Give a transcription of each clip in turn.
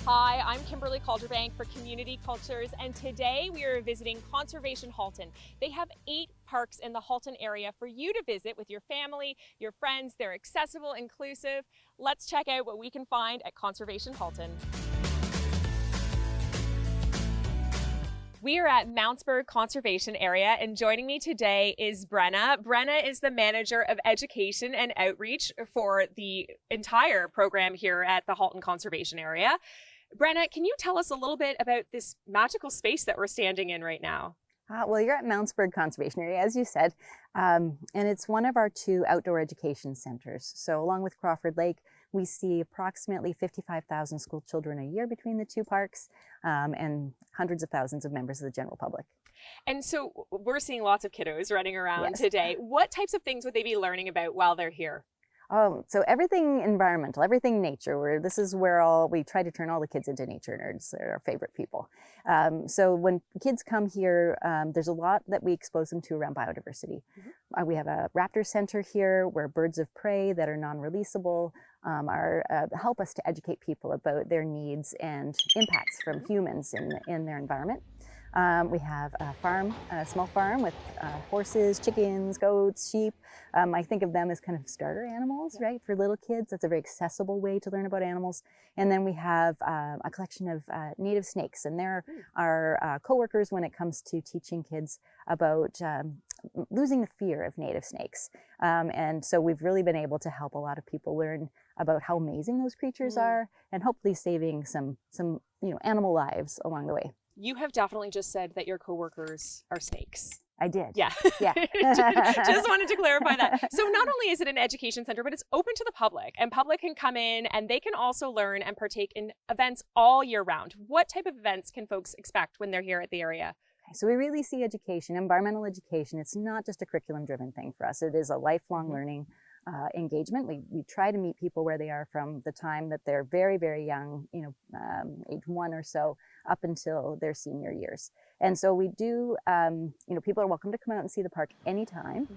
Hi, I'm Kimberly Calderbank for Community Cultures, and today we are visiting Conservation Halton. They have 8 parks in the Halton area for you to visit with your family, your friends. They're accessible, inclusive. Let's check out what we can find at Conservation Halton. We are at Mountsbeg Conservation Area, and joining me today is Brenna. Brenna is the Manager of Education and Outreach for the entire program here at the Halton Conservation Area. Brenna, can you tell us a little bit about this magical space that we're standing in right now? Well, you're at Mountsbeg Conservation Area, as you said, and it's one of our 2 outdoor education centers. So along with Crawford Lake, we see approximately 55,000 school children a year between the 2 parks, and hundreds of thousands of members of the general public. And so we're seeing lots of kiddos running around Yes. today. What types of things would they be learning about while they're here? So everything environmental, everything nature. This is where we try to turn all the kids into nature nerds. They're our favorite people. So when kids come here, there's a lot that we expose them to around biodiversity. We have a raptor center here where birds of prey that are non-releasable help us to educate people about their needs and impacts from humans in their environment. We have a small farm with horses, chickens, goats, sheep. I think of them as kind of starter animals, right? For little kids, that's a very accessible way to learn about animals. And then we have a collection of native snakes, and they're our co-workers when it comes to teaching kids about losing the fear of native snakes. And so we've really been able to help a lot of people learn about how amazing those creatures are, and hopefully saving some animal lives along the way. You have definitely just said that your coworkers are snakes. I did. Yeah. Yeah. Just wanted to clarify that. So not only is it an education center, but it's open to the public, and public can come in and they can also learn and partake in events all year round. What type of events can folks expect when they're here at the area? So we really see education, environmental education. It's not just a curriculum-driven thing for us. It is a lifelong learning engagement. We try to meet people where they are from the time that they're very, very young, age 1 or so, up until their senior years. And so we do, people are welcome to come out and see the park anytime.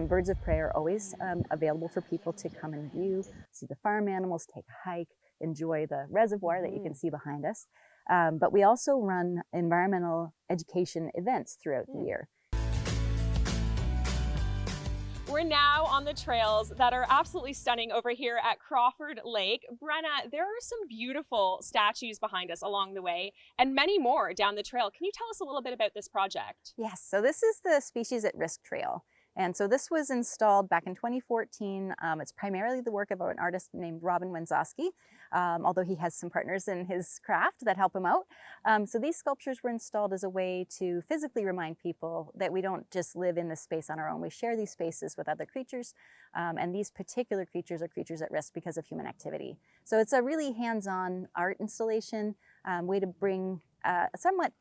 Birds of prey are always available for people to come and view, see the farm animals, take a hike, enjoy the reservoir that you can see behind us. But we also run environmental education events throughout the year. We're now on the trails that are absolutely stunning over here at Crawford Lake. Brenna, there are some beautiful statues behind us along the way and many more down the trail. Can you tell us a little bit about this project? Yes, so this is the Species at Risk Trail. And so this was installed back in 2014. It's primarily the work of an artist named Robin Wenzowski, although he has some partners in his craft that help him out. So these sculptures were installed as a way to physically remind people that we don't just live in this space on our own. We share these spaces with other creatures, and these particular creatures are creatures at risk because of human activity. So it's a really hands-on art installation, way to bring a somewhat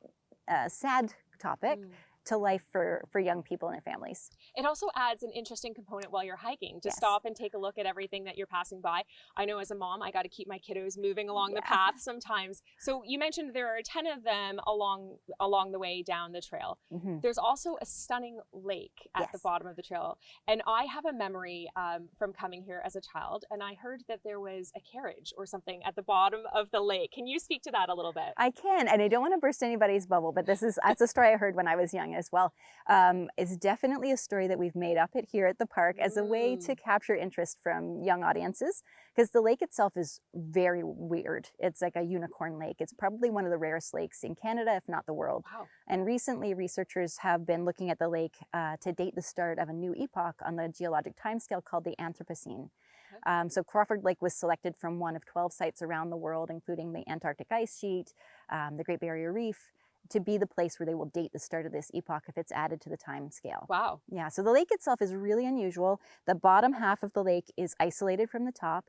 sad topic to life for young people and their families. It also adds an interesting component while you're hiking to stop and take a look at everything that you're passing by. I know as a mom, I got to keep my kiddos moving along the path sometimes. So you mentioned there are 10 of them along the way down the trail. There's also a stunning lake at the bottom of the trail. And I have a memory from coming here as a child, and I heard that there was a carriage or something at the bottom of the lake. Can you speak to that a little bit? I can, and I don't want to burst anybody's bubble, but that's a story I heard when I was young as well. It's definitely a story that we've made up here at the park as a way to capture interest from young audiences, because the lake itself is very weird. It's like a unicorn lake. It's probably one of the rarest lakes in Canada, if not the world. Wow. And recently researchers have been looking at the lake to date the start of a new epoch on the geologic timescale called the Anthropocene. So Crawford Lake was selected from one of 12 sites around the world, including the Antarctic ice sheet, the Great Barrier Reef, to be the place where they will date the start of this epoch if it's added to the time scale. Wow. Yeah, so the lake itself is really unusual. The bottom half of the lake is isolated from the top.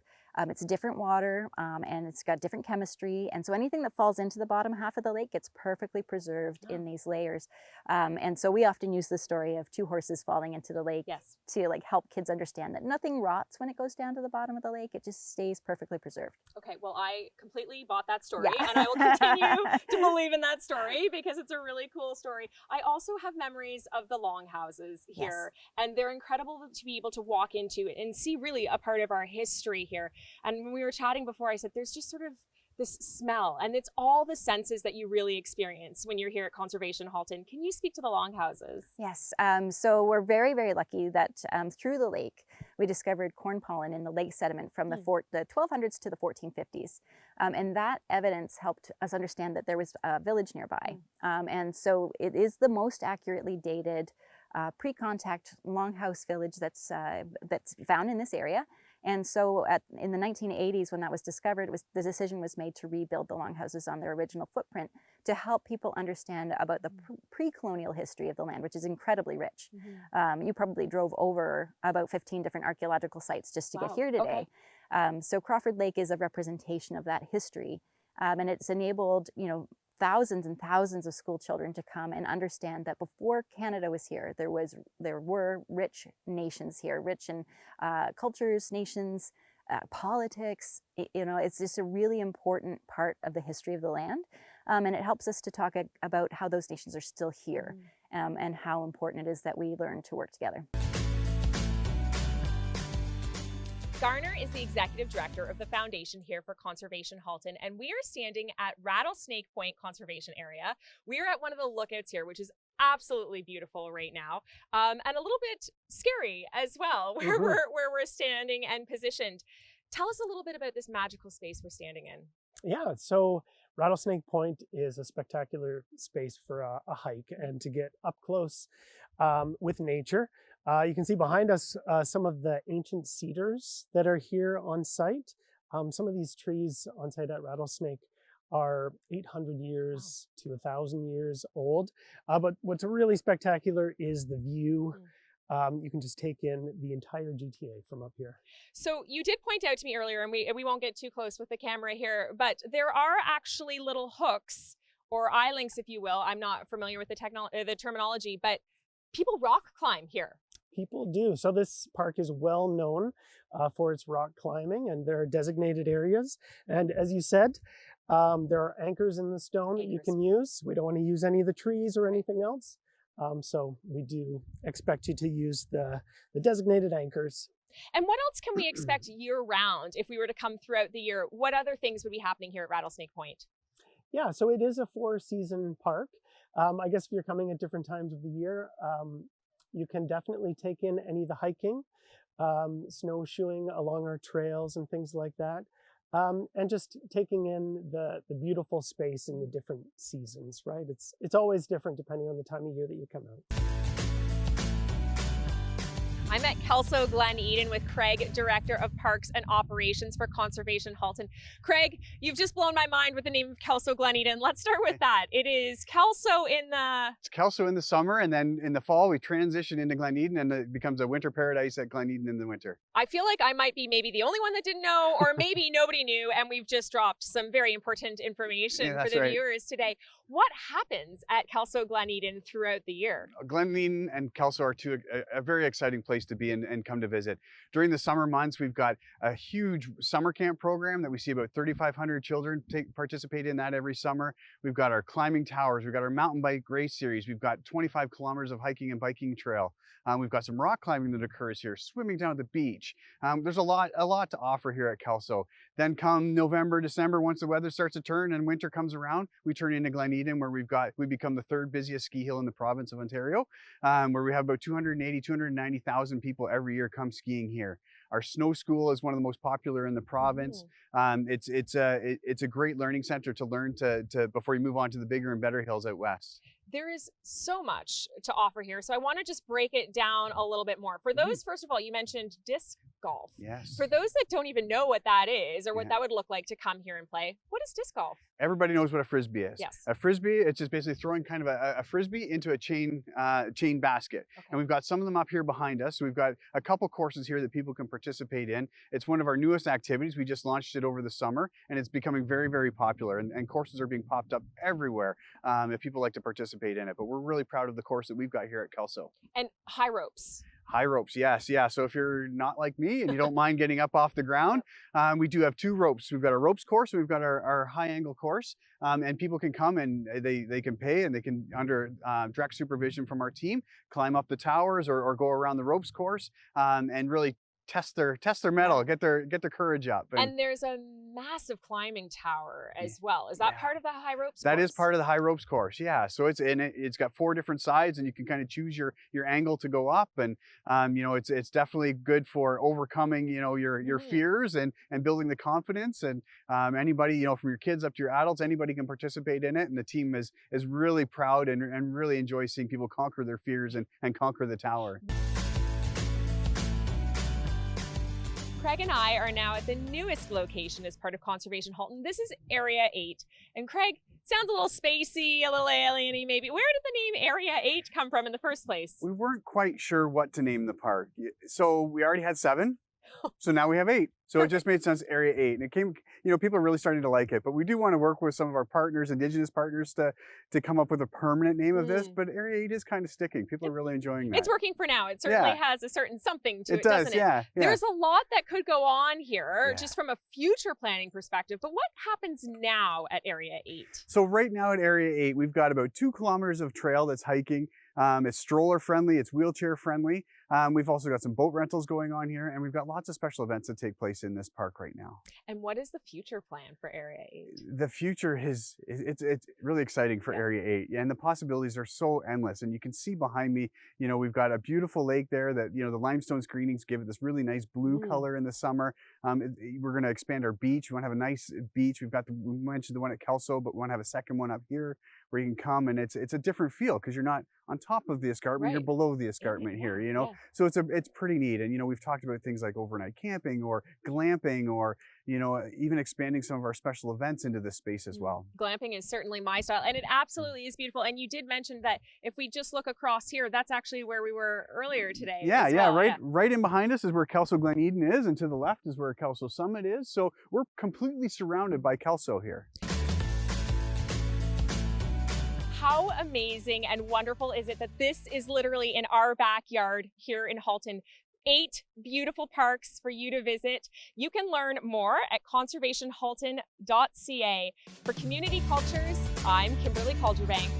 It's different water, and it's got different chemistry. And so anything that falls into the bottom half of the lake gets perfectly preserved in these layers. And so we often use the story of 2 horses falling into the lake to help kids understand that nothing rots when it goes down to the bottom of the lake. It just stays perfectly preserved. Okay, well, I completely bought that story, and I will continue to believe in that story because it's a really cool story. I also have memories of the longhouses here, and they're incredible to be able to walk into and see really a part of our history here. And when we were chatting before, I said there's just sort of this smell, and it's all the senses that you really experience when you're here at Conservation Halton. Can you speak to the longhouses? Yes, so we're very, very lucky that through the lake, we discovered corn pollen in the lake sediment from the 1200s to the 1450s. And that evidence helped us understand that there was a village nearby. And so it is the most accurately dated pre-contact longhouse village that's found in this area. And so in the 1980s, when that was discovered, the decision was made to rebuild the longhouses on their original footprint to help people understand about the pre-colonial history of the land, which is incredibly rich. You probably drove over about 15 different archaeological sites just to get here today. So Crawford Lake is a representation of that history. And it's enabled, thousands and thousands of school children to come and understand that before Canada was here, there were rich nations here, rich in cultures, nations, politics. It's just a really important part of the history of the land. And it helps us to talk about how those nations are still here and how important it is that we learn to work together. Garner is the executive director of the foundation here for Conservation Halton, and we are standing at Rattlesnake Point Conservation Area. We are at one of the lookouts here, which is absolutely beautiful right now, and a little bit scary as well, where we're standing and positioned. Tell us a little bit about this magical space we're standing in. Yeah, so Rattlesnake Point is a spectacular space for a hike and to get up close with nature. You can see behind us some of the ancient cedars that are here on site. Some of these trees on site at Rattlesnake are 800 years to 1,000 years old. But what's really spectacular is the view. You can just take in the entire GTA from up here. So you did point out to me earlier, and we won't get too close with the camera here, but there are actually little hooks or eye links, if you will. I'm not familiar with the terminology, but people rock climb here. People do. So this park is well known for its rock climbing, and there are designated areas. And as you said, there are anchors in the stone that you can use. We don't want to use any of the trees or anything else. So we do expect you to use the designated anchors. And what else can we expect year round if we were to come throughout the year? What other things would be happening here at Rattlesnake Point? Yeah, so it is a 4-season park. I guess if you're coming at different times of the year, you can definitely take in any of the hiking, snowshoeing along our trails and things like that. And just taking in the beautiful space in the different seasons, right? It's always different depending on the time of year that you come out. I'm at Kelso, Glen Eden with Craig, Director of Parks and Operations for Conservation Halton. Craig, you've just blown my mind with the name of Kelso, Glen Eden. Let's start with that. It is Kelso in the... It's Kelso in the summer, and then in the fall we transition into Glen Eden, and it becomes a winter paradise at Glen Eden in the winter. I feel like I might be maybe the only one that didn't know, or maybe nobody knew, and we've just dropped some very important information for the viewers today. What happens at Kelso, Glen Eden throughout the year? Glen Eden and Kelso are a very exciting place to be and come to visit. During the summer months, we've got a huge summer camp program that we see about 3,500 children participate in that every summer. We've got our climbing towers, we've got our mountain bike race series, we've got 25 kilometers of hiking and biking trail. We've got some rock climbing that occurs here, swimming down at the beach. There's a lot to offer here at Kelso. Then come November, December, once the weather starts to turn and winter comes around, we turn into Glen Eden, where we become the 3rd busiest ski hill in the province of Ontario, where we have about 290,000 people every year come skiing here. Our snow school is one of the most popular in the province. It's a great learning center to learn to before you move on to the bigger and better hills out west. There is so much to offer here, so I want to just break it down a little bit more. For those, first of all, you mentioned disc golf. Yes. For those that don't even know what that is or what that would look like to come here and play, what is disc golf? Everybody knows what a frisbee is. Yes. A frisbee, it's just basically throwing kind of a frisbee into a chain basket. Okay. And we've got some of them up here behind us. So we've got a couple courses here that people can participate in. It's one of our newest activities. We just launched it over the summer, and it's becoming very, very popular. And courses are being popped up everywhere if people like to participate in it. But we're really proud of the course that we've got here at Kelso. And high ropes. High ropes, yes, yeah. So if you're not like me and you don't mind getting up off the ground, we do have 2 ropes. We've got a ropes course, and we've got our high angle course, and people can come and they can pay, and they can, under direct supervision from our team, climb up the towers or go around the ropes course and really test their mettle, get their courage up. And there's a massive climbing tower as well. Is that part of the high ropes course? That is part of the high ropes course, yeah. So it's got 4 different sides, and you can kind of choose your angle to go up. And you know, it's definitely good for overcoming, you know, your fears and building the confidence. And anybody, you know, from your kids up to your adults, anybody can participate in it. And the team is really proud and really enjoys seeing people conquer their fears and conquer the tower. Craig and I are now at the newest location as part of Conservation Halton. This is Area 8. And Craig, sounds a little spacey, a little alien-y maybe. Where did the name Area 8 come from in the first place? We weren't quite sure what to name the park. So we already had 7. So now we have 8. So it just made sense, Area 8. And it came, you know, people are really starting to like it. But we do want to work with some of our partners, Indigenous partners, to come up with a permanent name of this. But Area 8 is kind of sticking. People are really enjoying that. It's working for now. It certainly has a certain something to it, does, doesn't it? Yeah. There's a lot that could go on here, just from a future planning perspective. But what happens now at Area 8? So right now at Area 8, we've got about 2 kilometers of trail that's hiking. It's stroller friendly, it's wheelchair friendly. We've also got some boat rentals going on here, and we've got lots of special events that take place in this park right now. And what is the future plan for Area 8? The future it's really exciting for Area 8, and the possibilities are so endless. And you can see behind me, you know, we've got a beautiful lake there that, you know, the limestone screenings give it this really nice blue color in the summer. We're going to expand our beach. We want to have a nice beach. We mentioned the one at Kelso, but we want to have a second one up here where you can come, and it's a different feel because you're not on top of the escarpment, you're below the escarpment here, you know? So it's pretty neat. And, you know, we've talked about things like overnight camping or glamping or, you know, even expanding some of our special events into this space as well. Glamping is certainly my style, and it absolutely is beautiful. And you did mention that if we just look across here, that's actually where we were earlier today. Right in behind us is where Kelso Glen Eden is, and to the left is where Kelso Summit is. So we're completely surrounded by Kelso here. How amazing and wonderful is it that this is literally in our backyard here in Halton? 8 beautiful parks for you to visit. You can learn more at conservationhalton.ca. For Community Cultures, I'm Kimberly Calderbank.